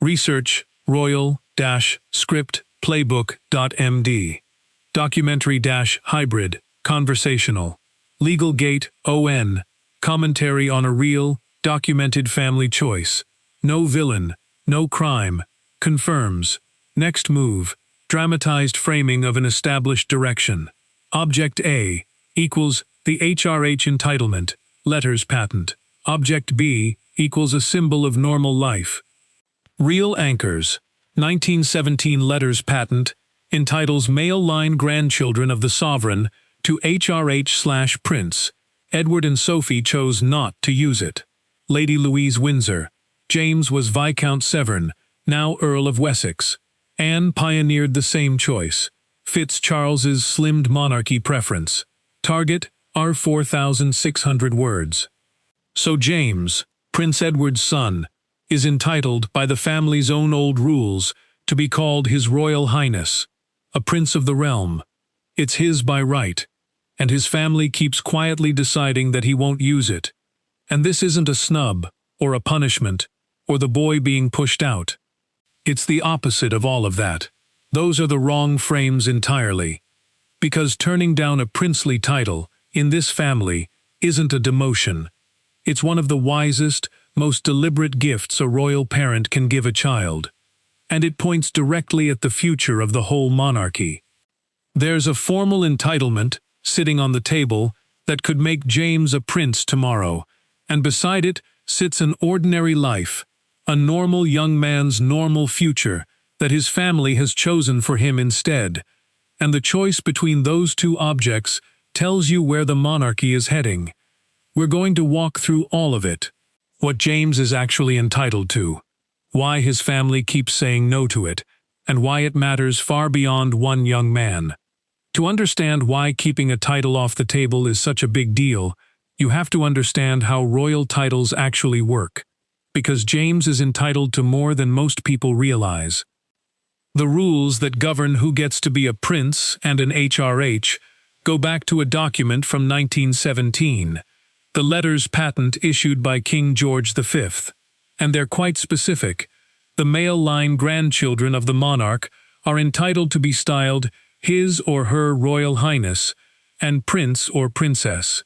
Research royal-script playbook.md. Documentary-hybrid, conversational. Legal Gate ON. Commentary on a real, documented family choice. No villain, no crime. Confirms. Next move. Dramatized framing of an established direction. Object A equals the HRH entitlement, letters patent. Object B equals a symbol of normal life. Real anchors. 1917 letters patent entitles male line grandchildren of the sovereign to HRH/Prince. Edward and Sophie chose not to use it. Lady Louise Windsor. James was Viscount Severn, now Earl of Wessex. Anne pioneered the same choice. Fits Charles's slimmed-monarchy preference. Target are 4,600 words. So James, Prince Edward's son, is entitled by the family's own old rules to be called His Royal Highness, a prince of the realm. It's his by right, and his family keeps quietly deciding that he won't use it. And this isn't a snub, or a punishment, or the boy being pushed out. It's the opposite of all of that. Those are the wrong frames entirely. Because turning down a princely title, in this family, isn't a demotion. It's one of the wisest, most deliberate gifts a royal parent can give a child. And it points directly at the future of the whole monarchy. There's a formal entitlement, sitting on the table, that could make James a prince tomorrow, and beside it sits an ordinary life, a normal young man's normal future that his family has chosen for him instead. And the choice between those two objects tells you where the monarchy is heading. We're going to walk through all of it. What James is actually entitled to, why his family keeps saying no to it, and why it matters far beyond one young man. To understand why keeping a title off the table is such a big deal, you have to understand how royal titles actually work, because James is entitled to more than most people realize. The rules that govern who gets to be a prince and an HRH go back to a document from 1917, the letters patent issued by King George V, and they're quite specific. The male line grandchildren of the monarch are entitled to be styled His or Her Royal Highness and Prince or Princess.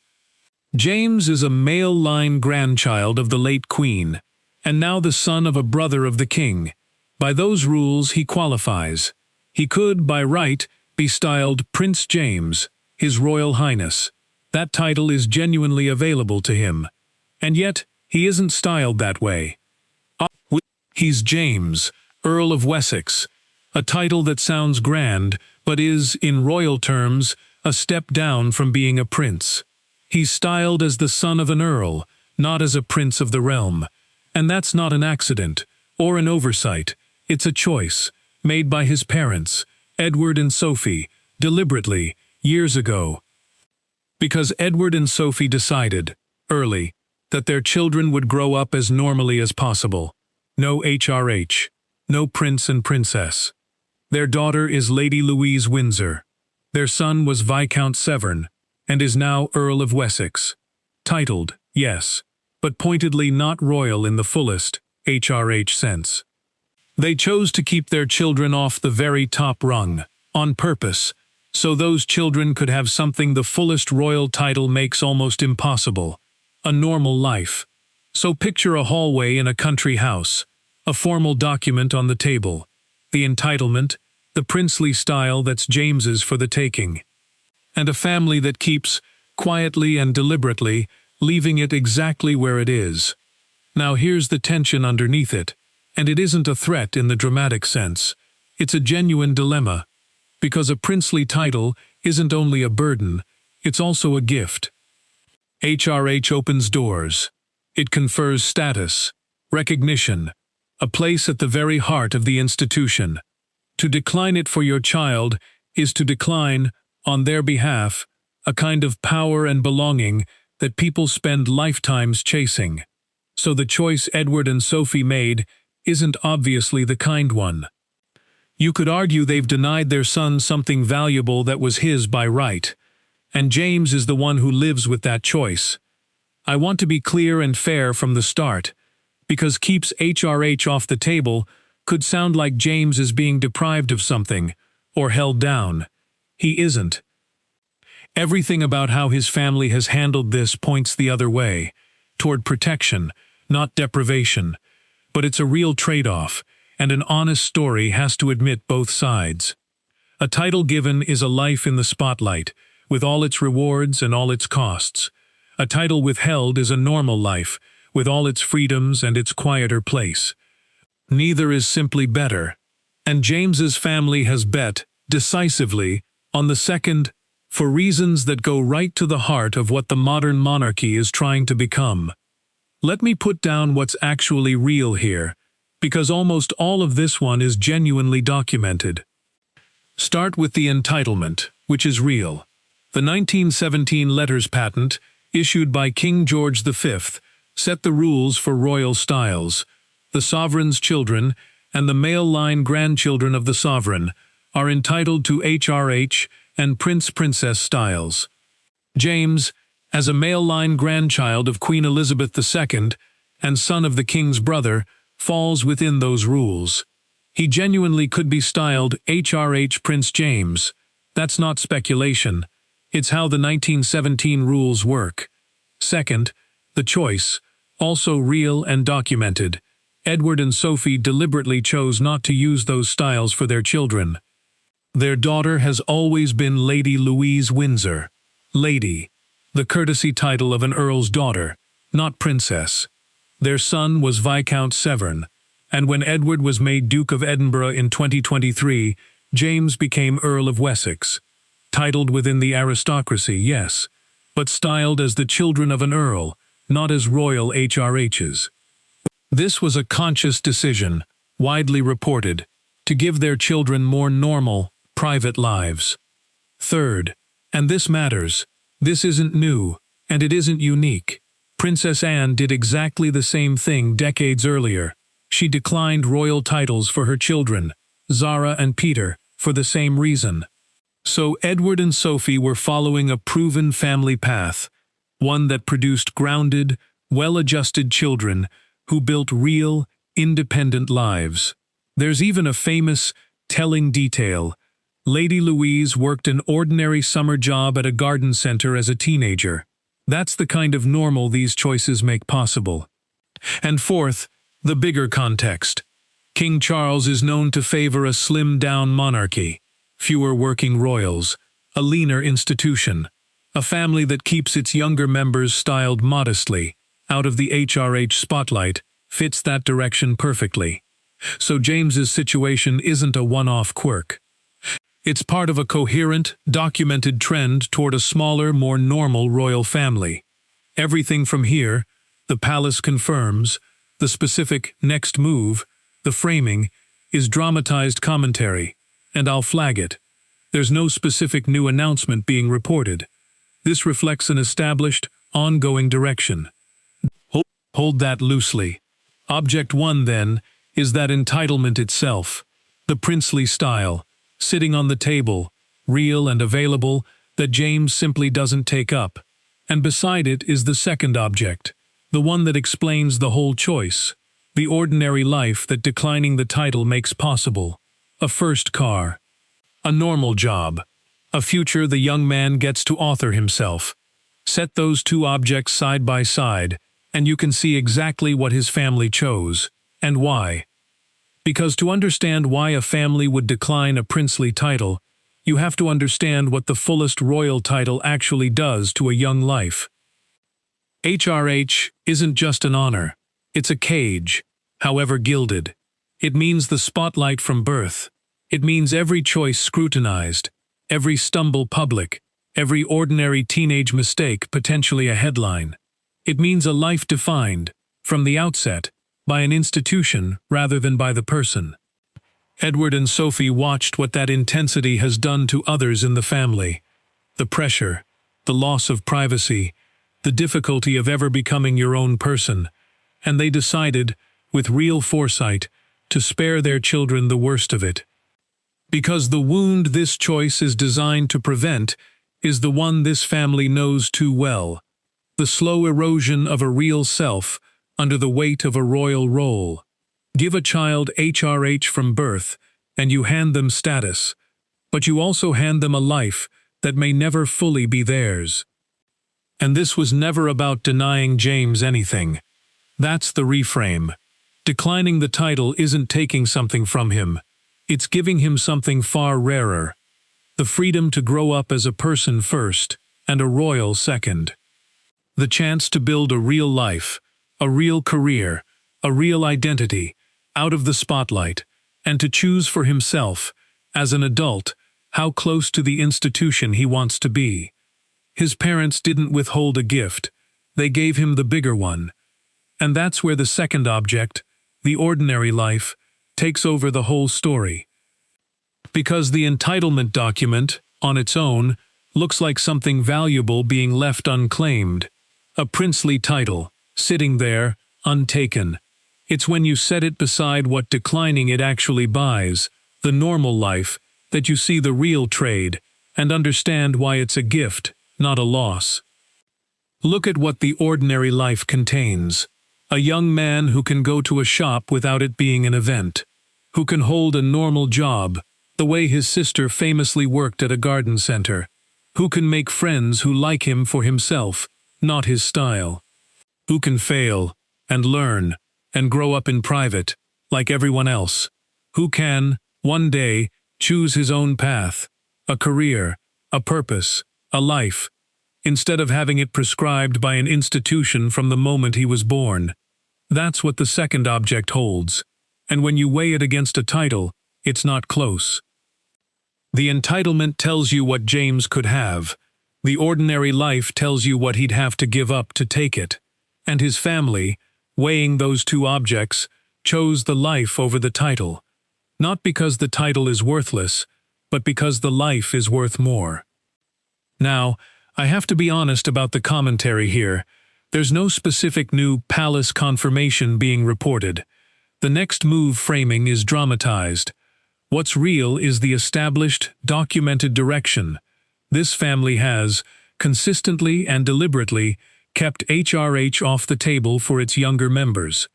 James is a male line grandchild of the late Queen, and now the son of a brother of the king. By those rules he qualifies. He could, by right, be styled Prince James, His Royal Highness. That title is genuinely available to him. And yet, he isn't styled that way. He's James, Earl of Wessex, a title that sounds grand, but is, in royal terms, a step down from being a prince. He's styled as the son of an earl, not as a prince of the realm. And that's not an accident, or an oversight. It's a choice, made by his parents, Edward and Sophie, deliberately, years ago. Because Edward and Sophie decided, early, that their children would grow up as normally as possible. No HRH, no prince and princess. Their daughter is Lady Louise Windsor. Their son was Viscount Severn, and is now Earl of Wessex. Titled, yes, but pointedly not royal in the fullest HRH sense. They chose to keep their children off the very top rung, on purpose, so those children could have something the fullest royal title makes almost impossible, a normal life. So picture a hallway in a country house, a formal document on the table, the entitlement, the princely style that's James's for the taking, and a family that keeps, quietly and deliberately, leaving it exactly where it is. Now here's the tension underneath it, and it isn't a threat in the dramatic sense. It's a genuine dilemma, because a princely title isn't only a burden, it's also a gift. HRH opens doors. It confers status, recognition, a place at the very heart of the institution. To decline it for your child is to decline, on their behalf, a kind of power and belonging that people spend lifetimes chasing. So the choice Edward and Sophie made isn't obviously the kind one. You could argue they've denied their son something valuable that was his by right, and James is the one who lives with that choice. I want to be clear and fair from the start, because keeps HRH off the table could sound like James is being deprived of something, or held down. He isn't. Everything about how his family has handled this points the other way, toward protection, not deprivation. But it's a real trade-off, and an honest story has to admit both sides. A title given is a life in the spotlight, with all its rewards and all its costs. A title withheld is a normal life, with all its freedoms and its quieter place. Neither is simply better, and James's family has bet, decisively, on the second, for reasons that go right to the heart of what the modern monarchy is trying to become. Let me put down what's actually real here, because almost all of this one is genuinely documented. Start with the entitlement, which is real. The 1917 letters patent, issued by King George V, set the rules for royal styles. The sovereign's children, and the male line grandchildren of the sovereign, are entitled to HRH and Prince-Princess styles. James, as a male line grandchild of Queen Elizabeth II and son of the king's brother, falls within those rules. He genuinely could be styled HRH Prince James. That's not speculation. It's how the 1917 rules work. Second, the choice, also real and documented. Edward and Sophie deliberately chose not to use those styles for their children. Their daughter has always been Lady Louise Windsor. Lady, the courtesy title of an earl's daughter, not princess. Their son was Viscount Severn, and when Edward was made Duke of Edinburgh in 2023, James became Earl of Wessex. Titled within the aristocracy, yes, but styled as the children of an earl, not as royal HRHs. This was a conscious decision, widely reported, to give their children more normal, private lives. Third, and this matters, this isn't new, and it isn't unique. Princess Anne did exactly the same thing decades earlier. She declined royal titles for her children, Zara and Peter, for the same reason. So Edward and Sophie were following a proven family path, one that produced grounded, well-adjusted children who built real, independent lives. There's even a famous, telling detail. Lady Louise worked an ordinary summer job at a garden center as a teenager. That's the kind of normal these choices make possible. And fourth, the bigger context. King Charles is known to favor a slimmed-down monarchy, fewer working royals, a leaner institution, a family that keeps its younger members styled modestly, out of the HRH spotlight, fits that direction perfectly. So James's situation isn't a one-off quirk. It's part of a coherent, documented trend toward a smaller, more normal royal family. Everything from here, the palace confirms, the specific next move, the framing, is dramatized commentary, and I'll flag it. There's no specific new announcement being reported. This reflects an established, ongoing direction. Hold that loosely. Object 1, then, is that entitlement itself, the princely style, sitting on the table, real and available, that James simply doesn't take up. And beside it is the second object, the one that explains the whole choice, the ordinary life that declining the title makes possible. A first car, a normal job, a future the young man gets to author himself. Set those two objects side by side, and you can see exactly what his family chose, and why. Because to understand why a family would decline a princely title, you have to understand what the fullest royal title actually does to a young life. HRH isn't just an honor, it's a cage, however gilded. It means the spotlight from birth. It means every choice scrutinized, every stumble public, every ordinary teenage mistake potentially a headline. It means a life defined, from the outset, by an institution rather than by the person. Edward and Sophie watched what that intensity has done to others in the family. The pressure, the loss of privacy, the difficulty of ever becoming your own person, and they decided, with real foresight, to spare their children the worst of it. Because the wound this choice is designed to prevent is the one this family knows too well, the slow erosion of a real self under the weight of a royal role. Give a child HRH from birth, and you hand them status, but you also hand them a life that may never fully be theirs. And this was never about denying James anything. That's the reframe. Declining the title isn't taking something from him. It's giving him something far rarer. The freedom to grow up as a person first, and a royal second. The chance to build a real life, a real career, a real identity, out of the spotlight, and to choose for himself, as an adult, how close to the institution he wants to be. His parents didn't withhold a gift, they gave him the bigger one. And that's where the second object, the ordinary life, takes over the whole story. Because the entitlement document, on its own, looks like something valuable being left unclaimed. A princely title, sitting there, untaken. It's when you set it beside what declining it actually buys, the normal life, that you see the real trade, and understand why it's a gift, not a loss. Look at what the ordinary life contains. A young man who can go to a shop without it being an event, who can hold a normal job, the way his sister famously worked at a garden center, who can make friends who like him for himself, not his style, who can fail, and learn, and grow up in private, like everyone else, who can, one day, choose his own path, a career, a purpose, a life, instead of having it prescribed by an institution from the moment he was born. That's what the second object holds, and when you weigh it against a title, it's not close. The entitlement tells you what James could have. The ordinary life tells you what he'd have to give up to take it. And his family, weighing those two objects, chose the life over the title. Not because the title is worthless, but because the life is worth more. Now, I have to be honest about the commentary here. There's no specific new palace confirmation being reported. The next move framing is dramatized. What's real is the established, documented direction. This family has, consistently and deliberately, kept HRH off the table for its younger members.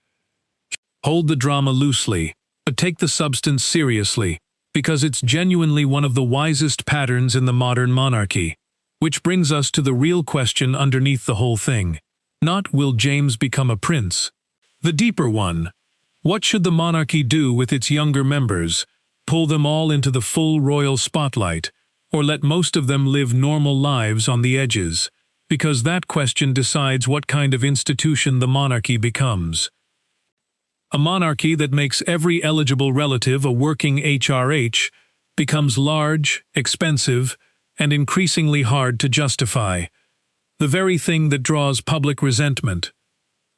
Hold the drama loosely, but take the substance seriously, because it's genuinely one of the wisest patterns in the modern monarchy. Which brings us to the real question underneath the whole thing. Not will James become a prince? The deeper one. What should the monarchy do with its younger members? Pull them all into the full royal spotlight, or let most of them live normal lives on the edges? Because that question decides what kind of institution the monarchy becomes. A monarchy that makes every eligible relative a working HRH becomes large, expensive, and increasingly hard to justify. The very thing that draws public resentment.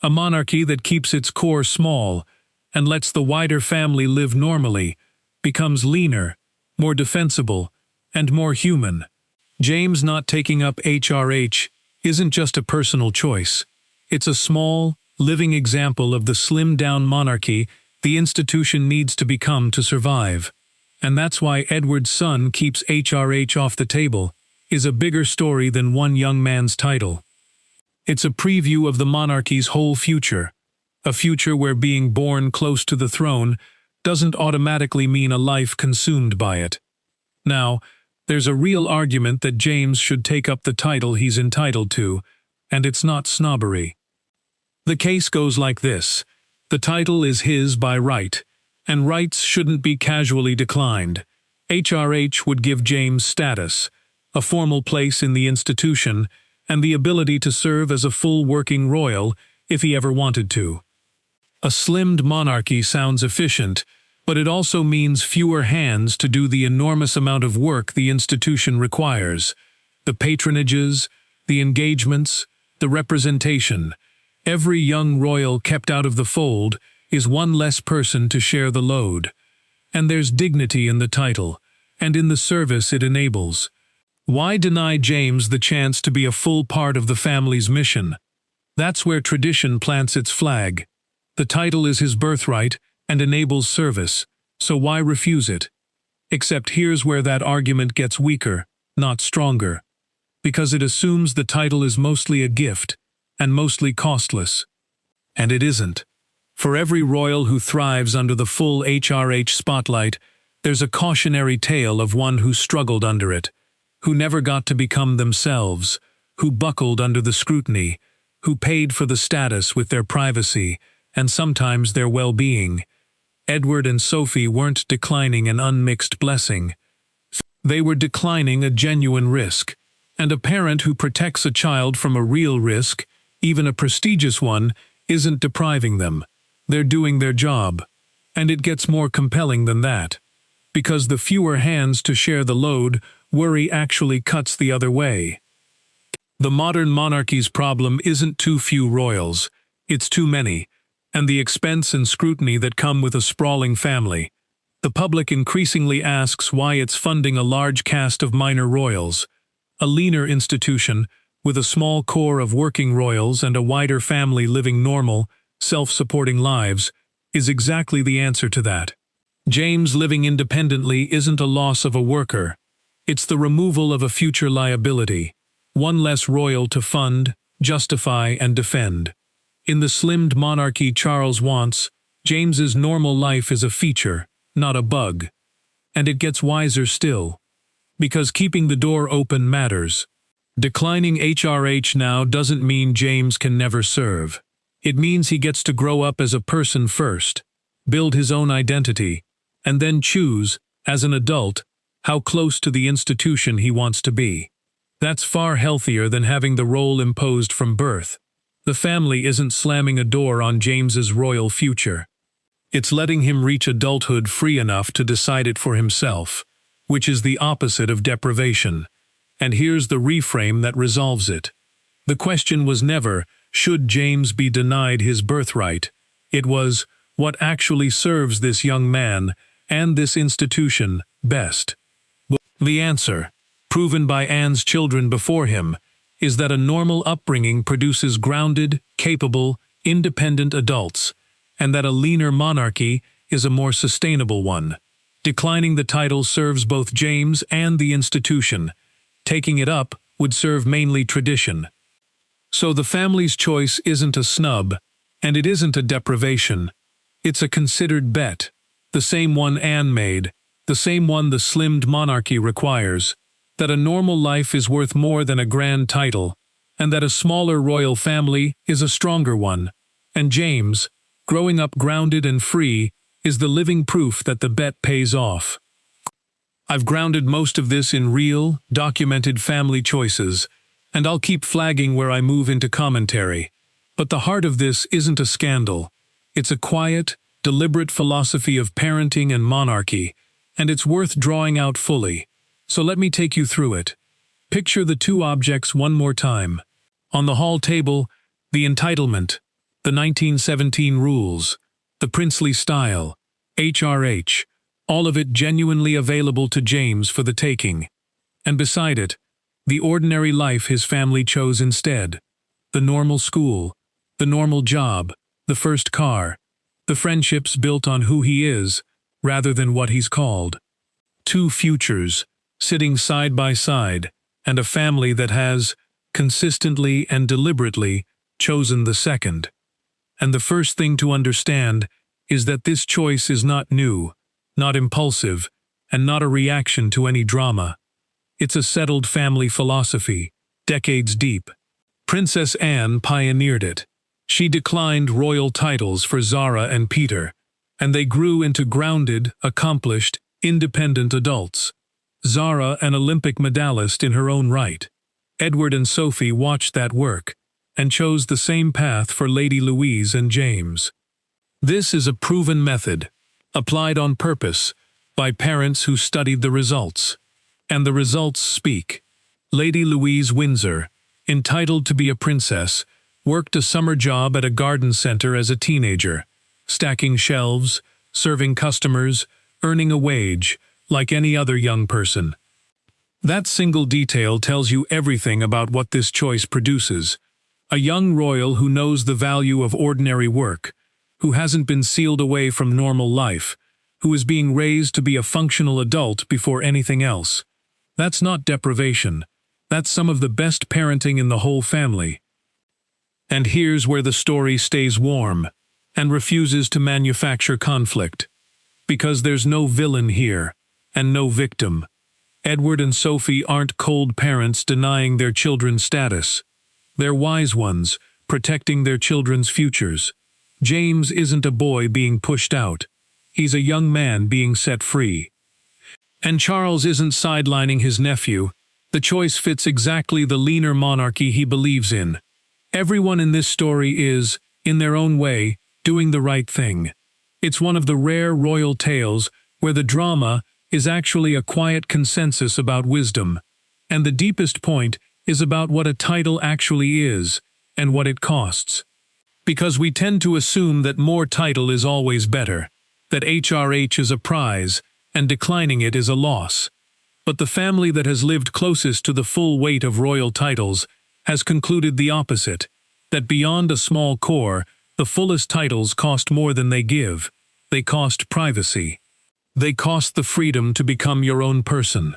A monarchy that keeps its core small and lets the wider family live normally becomes leaner, more defensible, and more human. James not taking up HRH isn't just a personal choice. It's a small, living example of the slimmed-down monarchy the institution needs to become to survive. And that's why Edward's son keeps HRH off the table, is a bigger story than one young man's title. It's a preview of the monarchy's whole future, a future where being born close to the throne doesn't automatically mean a life consumed by it. Now, there's a real argument that James should take up the title he's entitled to, and it's not snobbery. The case goes like this. The title is his by right, and rights shouldn't be casually declined. HRH would give James status, a formal place in the institution, and the ability to serve as a full working royal if he ever wanted to. A slimmed monarchy sounds efficient, but it also means fewer hands to do the enormous amount of work the institution requires. The patronages, the engagements, the representation. Every young royal kept out of the fold is one less person to share the load. And there's dignity in the title, and in the service it enables. Why deny James the chance to be a full part of the family's mission? That's where tradition plants its flag. The title is his birthright and enables service, so why refuse it? Except here's where that argument gets weaker, not stronger. Because it assumes the title is mostly a gift, and mostly costless. And it isn't. For every royal who thrives under the full HRH spotlight, there's a cautionary tale of one who struggled under it, who never got to become themselves, who buckled under the scrutiny, who paid for the status with their privacy, and sometimes their well-being. Edward and Sophie weren't declining an unmixed blessing. They were declining a genuine risk, and a parent who protects a child from a real risk, even a prestigious one, isn't depriving them. They're doing their job. And it gets more compelling than that. Because the fewer hands to share the load, worry actually cuts the other way. The modern monarchy's problem isn't too few royals, it's too many, and the expense and scrutiny that come with a sprawling family. The public increasingly asks why it's funding a large cast of minor royals. A leaner institution, with a small core of working royals and a wider family living normal, self-supporting lives, is exactly the answer to that. James living independently isn't a loss of a worker. It's the removal of a future liability, one less royal to fund, justify, and defend. In the slimmed monarchy Charles wants, James's normal life is a feature, not a bug. And it gets wiser still. Because keeping the door open matters. Declining HRH now doesn't mean James can never serve. It means he gets to grow up as a person first, build his own identity, and then choose, as an adult, how close to the institution he wants to be. That's far healthier than having the role imposed from birth. The family isn't slamming a door on James's royal future. It's letting him reach adulthood free enough to decide it for himself, which is the opposite of deprivation. And here's the reframe that resolves it. The question was never, should James be denied his birthright? It was, what actually serves this young man and this institution best? The answer, proven by Anne's children before him, is that a normal upbringing produces grounded, capable, independent adults, and that a leaner monarchy is a more sustainable one. Declining the title serves both James and the institution. Taking it up would serve mainly tradition. So the family's choice isn't a snub, and it isn't a deprivation. It's a considered bet, the same one Anne made, the same one the slimmed monarchy requires, that a normal life is worth more than a grand title, and that a smaller royal family is a stronger one. And James, growing up grounded and free, is the living proof that the bet pays off. I've grounded most of this in real, documented family choices, and I'll keep flagging where I move into commentary. But the heart of this isn't a scandal. It's a quiet, deliberate philosophy of parenting and monarchy, and it's worth drawing out fully. So let me take you through it. Picture the two objects one more time. On the hall table, the entitlement, the 1917 rules, the princely style, HRH, all of it genuinely available to James for the taking. And beside it, the ordinary life his family chose instead. The normal school, the normal job, the first car, the friendships built on who he is, rather than what he's called. Two futures, sitting side by side, and a family that has, consistently and deliberately, chosen the second. And the first thing to understand is that this choice is not new, not impulsive, and not a reaction to any drama. It's a settled family philosophy, decades deep. Princess Anne pioneered it. She declined royal titles for Zara and Peter, and they grew into grounded, accomplished, independent adults. Zara an Olympic medalist in her own right. Edward and Sophie watched that work, and chose the same path for Lady Louise and James. This is a proven method, applied on purpose, by parents who studied the results. And the results speak. Lady Louise Windsor, entitled to be a princess, worked a summer job at a garden center as a teenager, stacking shelves, serving customers, earning a wage, like any other young person. That single detail tells you everything about what this choice produces. A young royal who knows the value of ordinary work, who hasn't been sealed away from normal life, who is being raised to be a functional adult before anything else. That's not deprivation. That's some of the best parenting in the whole family. And here's where the story stays warm. and refuses to manufacture conflict. Because there's no villain here, and no victim. Edward and Sophie aren't cold parents denying their children's status. They're wise ones, protecting their children's futures. James isn't a boy being pushed out. He's a young man being set free. And Charles isn't sidelining his nephew. The choice fits exactly the leaner monarchy he believes in. Everyone in this story is, in their own way, doing the right thing. It's one of the rare royal tales where the drama is actually a quiet consensus about wisdom, and the deepest point is about what a title actually is and what it costs. Because we tend to assume that more title is always better, that HRH is a prize and declining it is a loss. But the family that has lived closest to the full weight of royal titles has concluded the opposite, that beyond a small core, the fullest titles cost more than they give. They cost privacy. They cost the freedom to become your own person.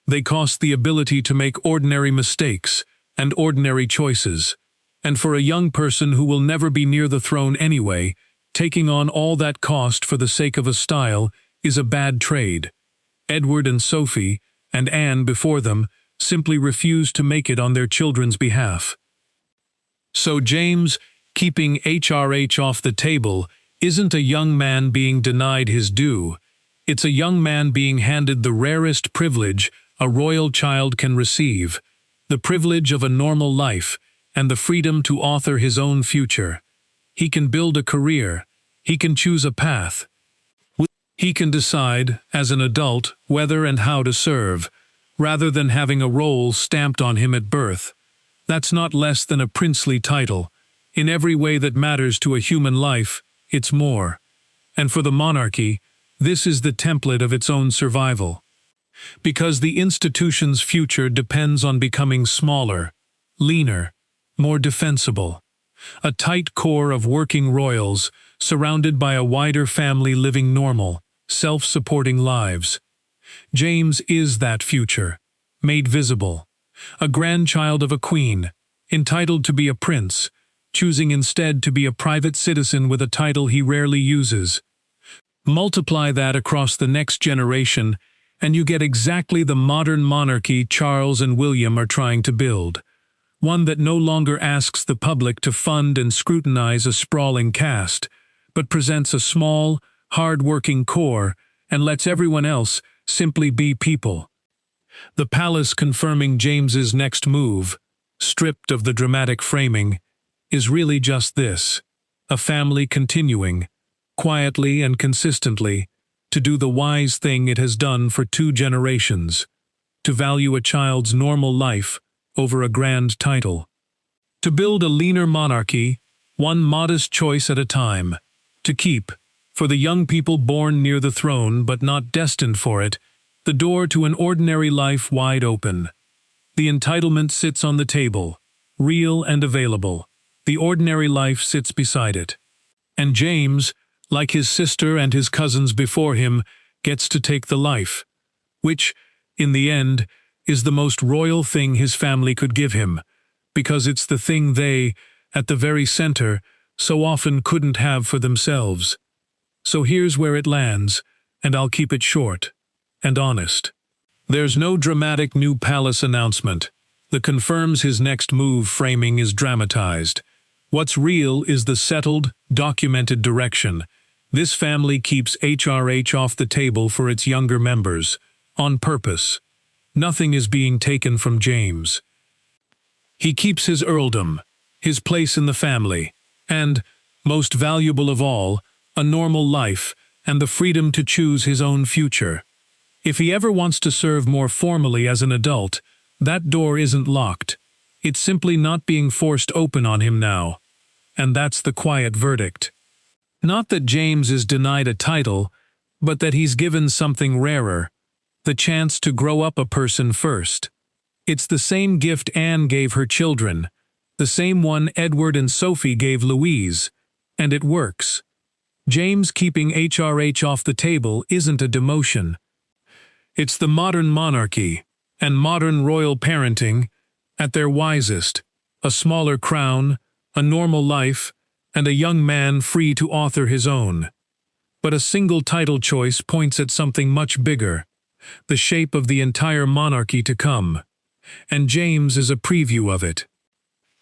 They cost the ability to make ordinary mistakes and ordinary choices. And for a young person who will never be near the throne anyway, taking on all that cost for the sake of a style is a bad trade. Edward and Sophie, and Anne before them, simply refused to make it on their children's behalf. So James, keeping HRH off the table, isn't a young man being denied his due. It's a young man being handed the rarest privilege a royal child can receive, the privilege of a normal life and the freedom to author his own future. He can build a career. He can choose a path. He can decide, as an adult, whether and how to serve, rather than having a role stamped on him at birth. That's not less than a princely title. In every way that matters to a human life, it's more. And for the monarchy, this is the template of its own survival. Because the institution's future depends on becoming smaller, leaner, more defensible. A tight core of working royals, surrounded by a wider family living normal, self-supporting lives. James is that future, made visible. A grandchild of a queen, entitled to be a prince, choosing instead to be a private citizen with a title he rarely uses. Multiply that across the next generation, and you get exactly the modern monarchy Charles and William are trying to build. One that no longer asks the public to fund and scrutinize a sprawling cast, but presents a small, hard-working core and lets everyone else simply be people. The palace confirming James's next move, stripped of the dramatic framing, is really just this: a family continuing, quietly and consistently, to do the wise thing it has done for 2 generations, to value a child's normal life over a grand title. To build a leaner monarchy, one modest choice at a time. To keep, for the young people born near the throne but not destined for it, the door to an ordinary life wide open. The entitlement sits on the table, real and available. The ordinary life sits beside it. And James, like his sister and his cousins before him, gets to take the life, which, in the end, is the most royal thing his family could give him, because it's the thing they, at the very center, so often couldn't have for themselves. So here's where it lands, and I'll keep it short and honest. There's no dramatic new palace announcement that confirms his next move. Framing is dramatized. What's real is the settled, documented direction. This family keeps HRH off the table for its younger members, on purpose. Nothing is being taken from James. He keeps his earldom, his place in the family, and, most valuable of all, a normal life and the freedom to choose his own future. If he ever wants to serve more formally as an adult, that door isn't locked. It's simply not being forced open on him now. And that's the quiet verdict. Not that James is denied a title, but that he's given something rarer, the chance to grow up a person first. It's the same gift Anne gave her children, the same one Edward and Sophie gave Louise, and it works. James keeping HRH off the table isn't a demotion. It's the modern monarchy and modern royal parenting at their wisest: a smaller crown, a normal life, and a young man free to author his own. But a single title choice points at something much bigger, the shape of the entire monarchy to come. And James is a preview of it.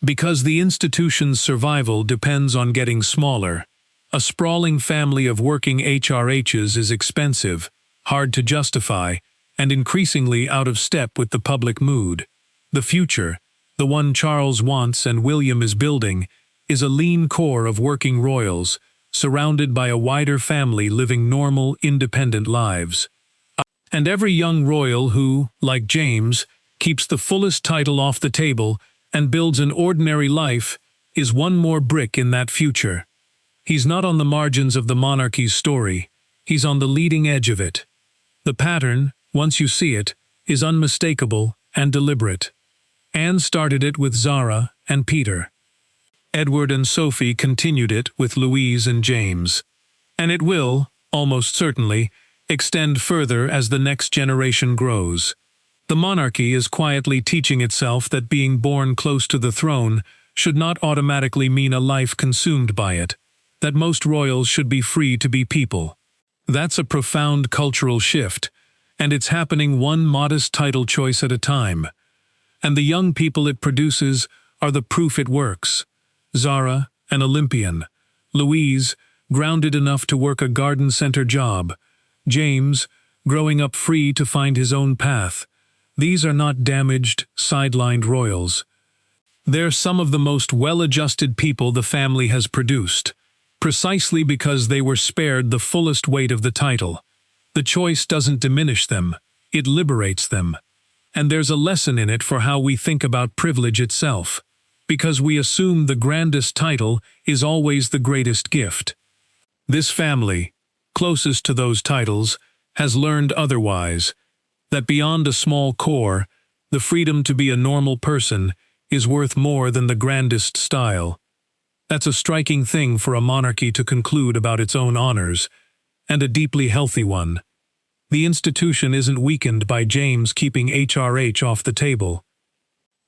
Because the institution's survival depends on getting smaller, a sprawling family of working HRHs is expensive, hard to justify, and increasingly out of step with the public mood. The future, the one Charles wants and William is building, is a lean core of working royals, surrounded by a wider family living normal, independent lives. And every young royal who, like James, keeps the fullest title off the table and builds an ordinary life is one more brick in that future. He's not on the margins of the monarchy's story, he's on the leading edge of it. The pattern, once you see it, is unmistakable and deliberate. Anne started it with Zara and Peter. Edward and Sophie continued it with Louise and James. And it will, almost certainly, extend further as the next generation grows. The monarchy is quietly teaching itself that being born close to the throne should not automatically mean a life consumed by it, that most royals should be free to be people. That's a profound cultural shift, and it's happening one modest title choice at a time. And the young people it produces are the proof it works. Zara, an Olympian. Louise, grounded enough to work a garden center job. James, growing up free to find his own path. These are not damaged, sidelined royals. They're some of the most well-adjusted people the family has produced, precisely because they were spared the fullest weight of the title. The choice doesn't diminish them, it liberates them. And there's a lesson in it for how we think about privilege itself, because we assume the grandest title is always the greatest gift. This family, closest to those titles, has learned otherwise, that beyond a small core, the freedom to be a normal person is worth more than the grandest style. That's a striking thing for a monarchy to conclude about its own honors, and a deeply healthy one. The institution isn't weakened by James keeping HRH off the table.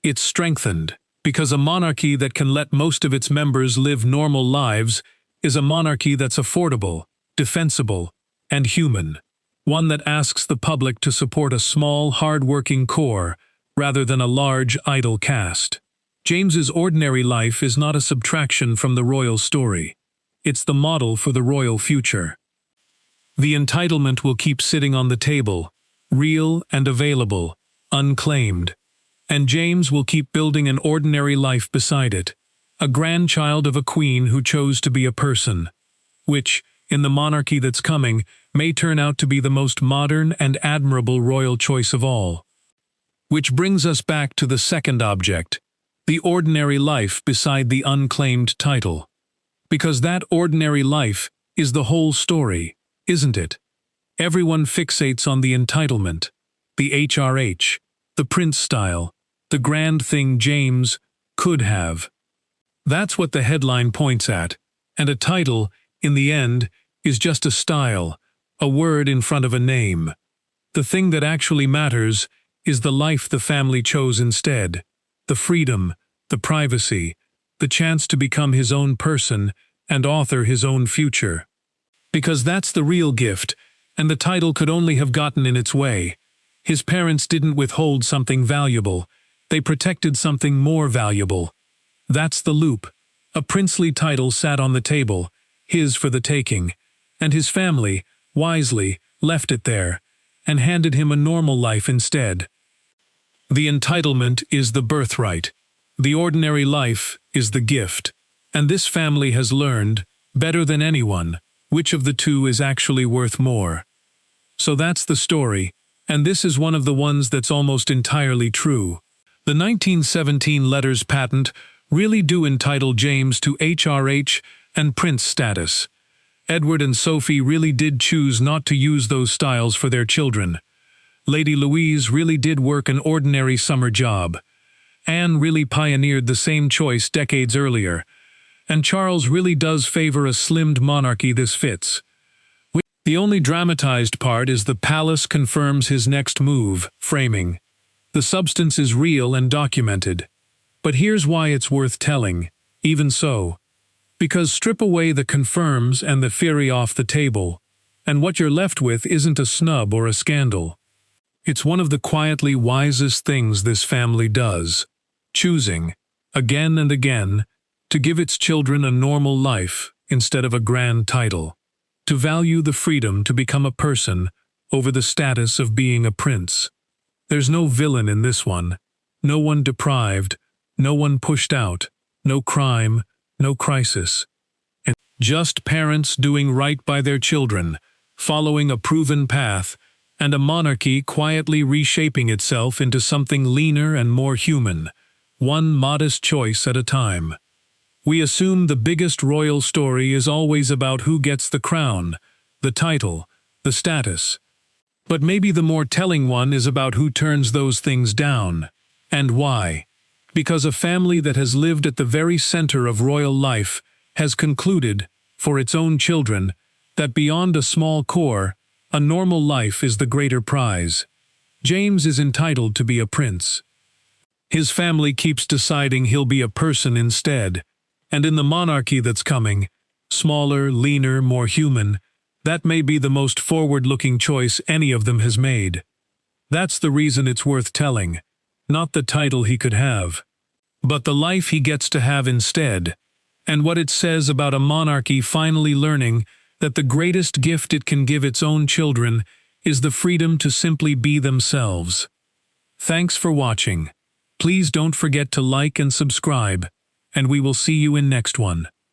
It's strengthened, because a monarchy that can let most of its members live normal lives is a monarchy that's affordable, defensible, and human. One that asks the public to support a small, hard-working core rather than a large, idle cast. James's ordinary life is not a subtraction from the royal story. It's the model for the royal future. The entitlement will keep sitting on the table, real and available, unclaimed. And James will keep building an ordinary life beside it, a grandchild of a queen who chose to be a person, which, in the monarchy that's coming, may turn out to be the most modern and admirable royal choice of all. Which brings us back to the second object, the ordinary life beside the unclaimed title. Because that ordinary life is the whole story, isn't it? Everyone fixates on the entitlement, the HRH, the Prince style, the grand thing James could have. That's what the headline points at, and a title, in the end, is just a style, a word in front of a name. The thing that actually matters is the life the family chose instead, the freedom, the privacy, the chance to become his own person and author his own future. Because that's the real gift, and the title could only have gotten in its way. His parents didn't withhold something valuable, they protected something more valuable. That's the loop. A princely title sat on the table, his for the taking, and his family, wisely, left it there, and handed him a normal life instead. The entitlement is the birthright. The ordinary life is the gift. And this family has learned, better than anyone, which of the two is actually worth more. So that's the story, and this is one of the ones that's almost entirely true. The 1917 letters patent really do entitle James to HRH and Prince status. Edward and Sophie really did choose not to use those styles for their children. Lady Louise really did work an ordinary summer job. Anne really pioneered the same choice decades earlier. And Charles really does favor a slimmed monarchy this fits. The only dramatized part is the palace confirms his next move, framing. The substance is real and documented. But here's why it's worth telling. Even so, Because strip away the confirms and the theory off the table, and what you're left with isn't a snub or a scandal. It's one of the quietly wisest things this family does, choosing, again and again, to give its children a normal life instead of a grand title, to value the freedom to become a person over the status of being a prince. There's no villain in this one, no one deprived, no one pushed out, no crime, no crisis. And just parents doing right by their children, following a proven path, and a monarchy quietly reshaping itself into something leaner and more human, one modest choice at a time. We assume the biggest royal story is always about who gets the crown, the title, the status. But maybe the more telling one is about who turns those things down, and why. Because a family that has lived at the very center of royal life has concluded, for its own children, that beyond a small core, a normal life is the greater prize. James is entitled to be a prince. His family keeps deciding he'll be a person instead, and in the monarchy that's coming, smaller, leaner, more human, that may be the most forward-looking choice any of them has made. That's the reason it's worth telling, not the title he could have, but the life he gets to have instead, and what it says about a monarchy finally learning that the greatest gift it can give its own children is the freedom to simply be themselves. Thanks for watching. Please don't forget to like and subscribe, and we will see you in next one.